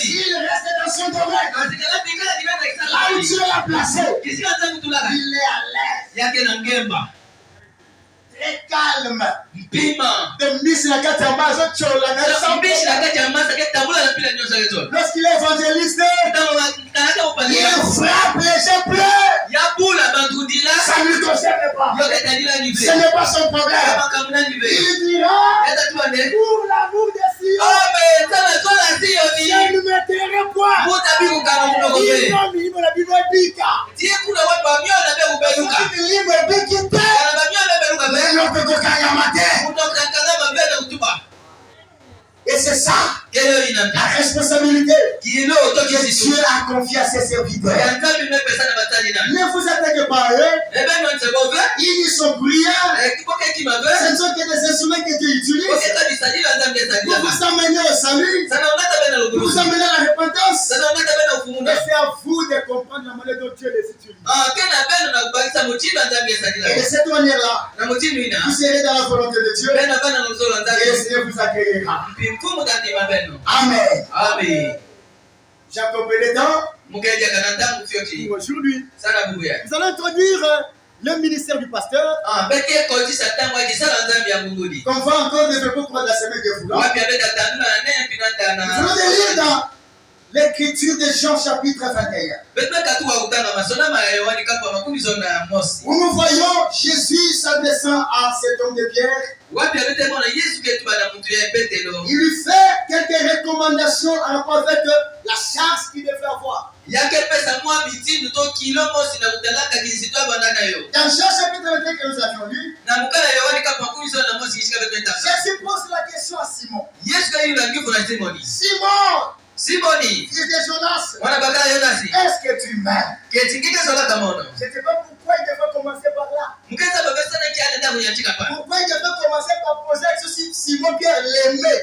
S'il reste dans son domaine, là où Dieu l'a placé, il est à l'aise. Très calme. De mise la carte en bas, lorsqu'il est évangéliste, il frappe les gens pleurent. Ça ne lui concerne pas. Ce n'est pas son problème. Il dira pour l'amour de Sion, je ne me tairai point. Il la Bible bika. Et c'est ça la responsabilité que Dieu a confiée à ses serviteurs. Ne vous attaquez pas à eux. Ils sont bruyants. Ce ne sont que des instruments que Dieu utilise pour vous amener au salut, pour vous amener à la repentance. Et c'est à vous de comprendre la manière dont Dieu les utilise. Et de cette manière-là, vous serez dans la volonté de Dieu et le Seigneur vous accueillera. Amen. J'ai un peu de temps. Aujourd'hui, nous allons introduire le ministère du pasteur. Qu'on va encore développer au cours de la semaine de vous. Nous allons lire dans l'écriture de Jean chapitre 21. Où nous voyons Jésus s'adressant à cet homme de Pierre. Il lui fait quelques recommandations en rapport avec la charge qu'il devait avoir. Dans Jean chapitre 21 que nous avions lu, Jésus pose la question à Simon. Simon, fils de Jonas, est-ce que tu m'aimes? Je ne sais pas pourquoi il devait commencer par là. Pourquoi il devait commencer par poser la question si Simon Pierre l'aimait?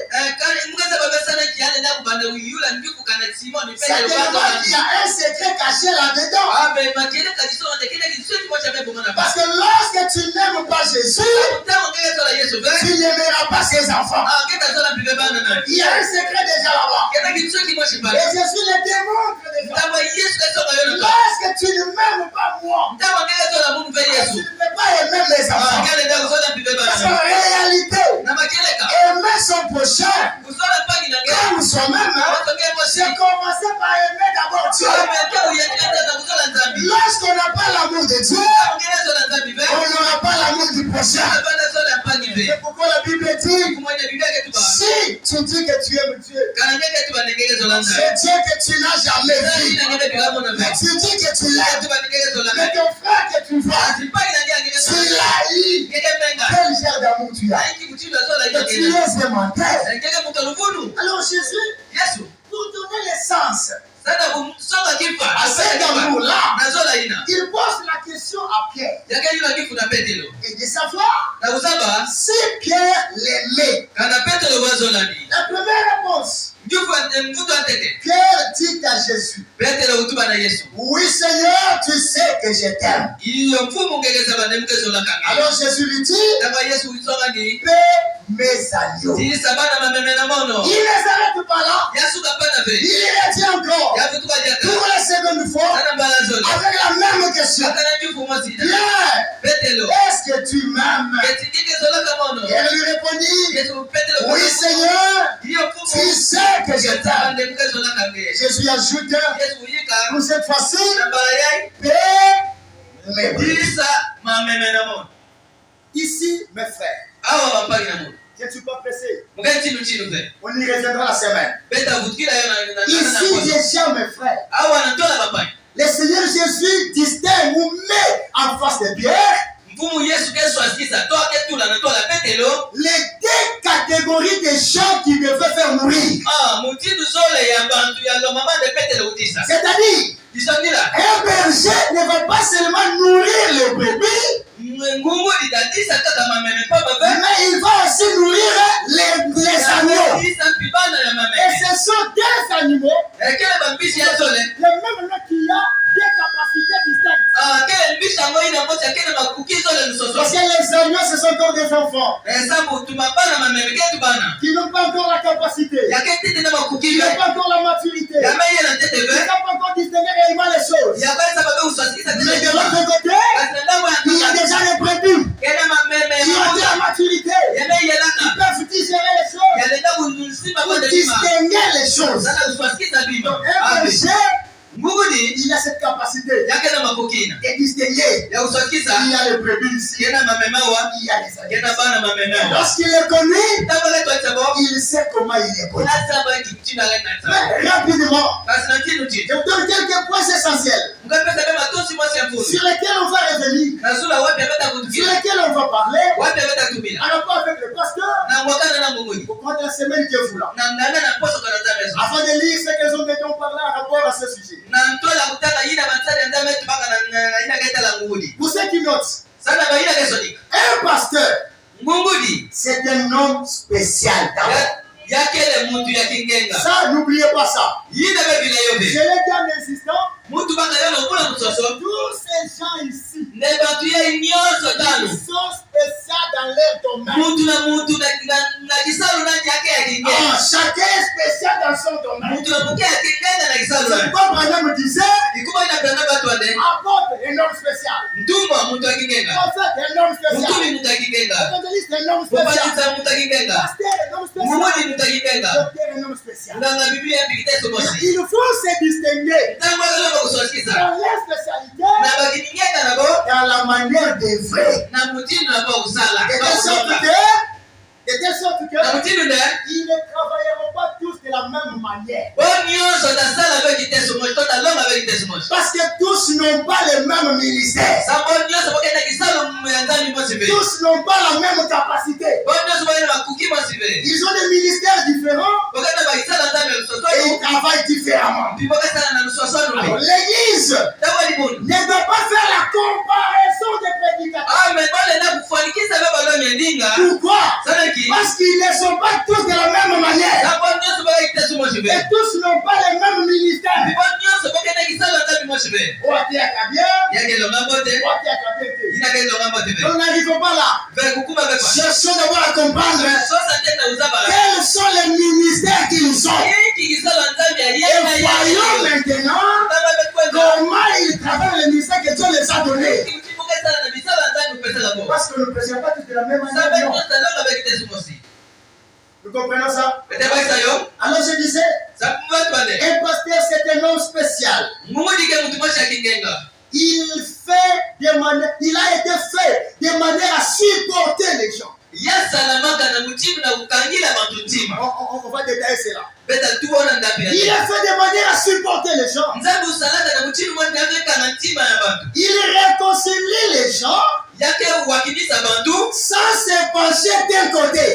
Certainement qu'il y a un secret caché là-dedans. Parce que lorsque tu n'aimes pas Jésus, tu n'aimeras pas ses enfants. Il y a un secret déjà là-bas. Et Jésus le démontre déjà. Lorsque tu ne m'aimes pas moi, tu ne peux pas aimer mes enfants. Parce qu'en réalité, aimer son prochain comme soi-même, c'est commencer par aimer d'abord Dieu. Lorsqu'on n'a pas l'amour de Dieu, on n'aura pas l'amour du prochain. C'est pourquoi la Bible dit, si tu dis que tu aimes Dieu, c'est Dieu que tu n'as jamais vu. Mais tu dis que tu l'aimes. Mais ton frère que tu vois, tu l'haïs. Quel genre d'amour tu as? Et tu es sémentaire. Alors Jésus, pour donner l'essence à cet amour-là, il pose la question à Pierre. Et de savoir si Pierre l'aimait. La première réponse, Pierre dit à Jésus, oui Seigneur, tu sais que je t'aime. Alors Jésus lui dit, paie mes agneaux. Il ne s'arrête pas là. Il dit encore, pour la seconde fois, avec la même question, Pierre, est-ce que tu m'aimes? Et il lui répondit, oui Seigneur, tu sais que je t'aime. Jésus ajoute, pour cette fois-ci, paie mes brebis. Ici, mes frères, je ne suis pas pressé. On y reviendra la semaine. Ici, déjà, mes frères, le Seigneur Jésus distingue ou met en face de Pierre les deux catégories de gens qui devaient faire mourir. C'est-à-dire, un berger ne va pas seulement nourrir les brebis, mais il va aussi nourrir les agneaux. Et ce sont des animaux, les mêmes qui ont des capacités distinctes. Parce que les agneaux, ce sont encore des enfants qui n'ont pas encore la capacité, qui n'ont pas encore la maturité. distinguer les choses. Il a cette capacité de distinguer. Il y a les brebis ici. Il y a les animaux. Lorsqu'il est connu, il sait comment il est connu. Mais rapidement, je vous donne quelques points essentiels sur lesquels on va revenir, sur lesquels on va parler en rapport avec le pasteur au cours de la semaine qui est là. Avant de lire ce que nous mettons par là en rapport à ce sujet. Pour ceux qui notent, un pasteur, c'est un homme spécial. Ça, n'oubliez pas ça. Je l'ai dit en insistant. Tous ces gens ici, ils sont spéciaux dans leur domaine. Chacun est spécial dans son domaine. C'est comme Branham me disait, apôtre, un homme spécial. Prophète, un homme spécial. Évangéliste, un homme spécial. Pasteur, un homme spécial. Docteur, un homme spécial. Il faut se distinguer dans leur spécialité, dans la manière d'œuvrer. De telle sorte que ils ne travailleront pas tous de la même manière. Parce que tous n'ont pas le même ministère. Tous n'ont pas la même capacité. Ils ont des ministères différents et ils travaillent différemment. Alors, l'Église ne doit pas faire la comparaison des prédicateurs. Pourquoi? Parce qu'ils ne sont pas tous de la même manière. Et tous n'ont pas les mêmes ministères. On n'arrive pas là. Cherchons d'abord à comprendre quels sont les ministères qu'ils ont. Et voyons maintenant comment ils travaillent les ministères que Dieu les a donnés. Parce que nous ne prêchons pas tous de la même manière. Nous comprenons ça? Alors je disais, un pasteur c'est un homme spécial. Il a été fait de manière à supporter les gens. On va détailler cela. Il est fait de manière à supporter les gens. Il réconcilie les gens sans se pencher d'un côté.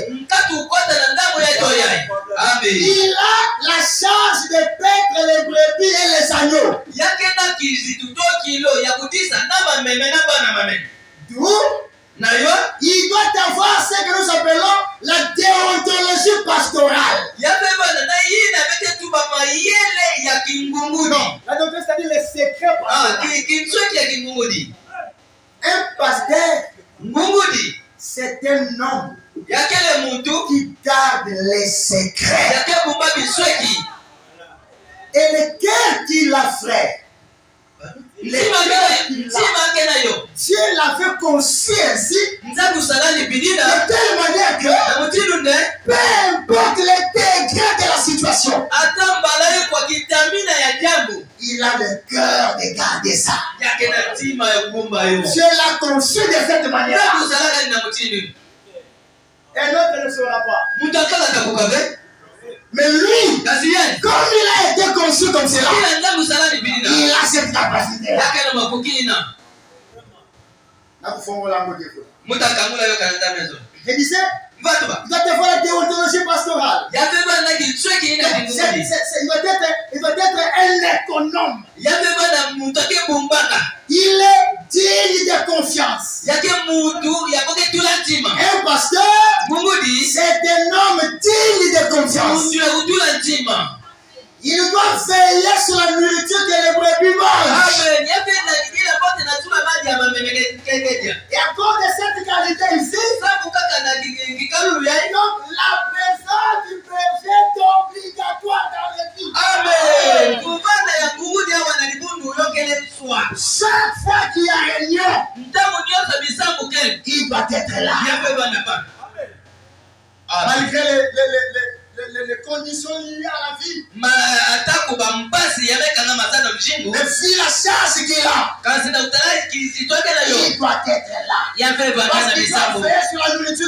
Il a la charge de paître les brebis et les agneaux. D'où il doit avoir ce que nous appelons la déontologie pastorale. Non, la doctrine, c'est-à-dire les secrets pastoraux. Un pasteur, c'est un homme qui garde les secrets. Et lesquels qu'il a fait. Dieu l'avait conçu ainsi de telle manière que peu importe les degrés de la situation, il a le cœur de garder ça. Dieu l'a conçu de cette manière. Un autre ne saura pas. Mais lui, comme il a été conçu comme cela, il a cette capacité. Je disais, il va te voir la déontologie pastorale. Il va être un économe. Il est digne de confiance. Un pasteur, c'est un homme digne de confiance. Il doit veiller sur la nourriture que les brebis mangent. Et à cause de cette qualité ici, donc la présence du berger est obligatoire dans l'église. Amen. Chaque fois qu'il y a réunion, il doit être là. Malgré les conditions liées à la vie. Mais si la charge qu'il a, il doit être là. Parce qu'il doit faire sur la nourriture